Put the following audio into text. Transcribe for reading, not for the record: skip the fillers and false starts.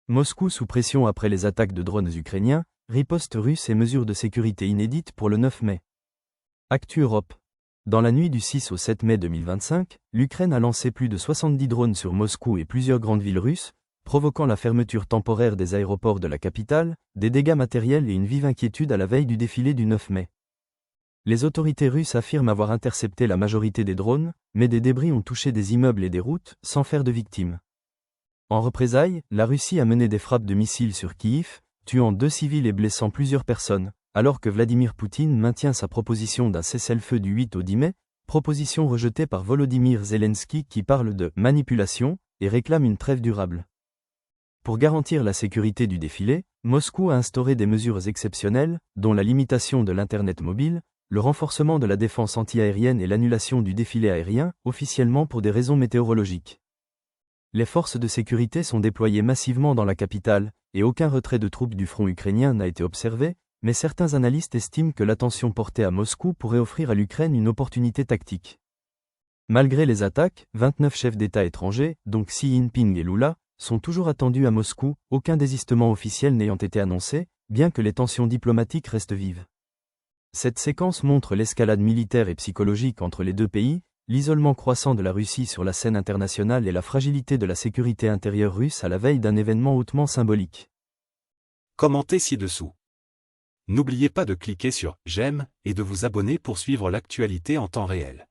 Moscou sous pression après les attaques de drones ukrainiens, riposte russe et mesures de sécurité inédites pour le 9 mai. Actu Europe. Dans la nuit du 6 au 7 mai 2025, l'Ukraine a lancé plus de 70 drones sur Moscou et plusieurs grandes villes russes, provoquant la fermeture temporaire des aéroports de la capitale, des dégâts matériels et une vive inquiétude à la veille du défilé du 9 mai. Les autorités russes affirment avoir intercepté la majorité des drones, mais des débris ont touché des immeubles et des routes, sans faire de victimes. En représailles, la Russie a mené des frappes de missiles sur Kiev, tuant 2 civils et blessant plusieurs personnes, alors que Vladimir Poutine maintient sa proposition d'un cessez-le-feu du 8 au 10 mai, proposition rejetée par Volodymyr Zelensky qui parle de « manipulation » et réclame une trêve durable. Pour garantir la sécurité du défilé, Moscou a instauré des mesures exceptionnelles, dont la limitation de l'Internet mobile, le renforcement de la défense anti-aérienne et l'annulation du défilé aérien, officiellement pour des raisons météorologiques. Les forces de sécurité sont déployées massivement dans la capitale, et aucun retrait de troupes du front ukrainien n'a été observé, mais certains analystes estiment que l'attention portée à Moscou pourrait offrir à l'Ukraine une opportunité tactique. Malgré les attaques, 29 chefs d'État étrangers, donc Xi Jinping et Lula, sont toujours attendus à Moscou, aucun désistement officiel n'ayant été annoncé, bien que les tensions diplomatiques restent vives. Cette séquence montre l'escalade militaire et psychologique entre les deux pays, l'isolement croissant de la Russie sur la scène internationale et la fragilité de la sécurité intérieure russe à la veille d'un événement hautement symbolique. Commentez ci-dessous. N'oubliez pas de cliquer sur « J'aime » et de vous abonner pour suivre l'actualité en temps réel.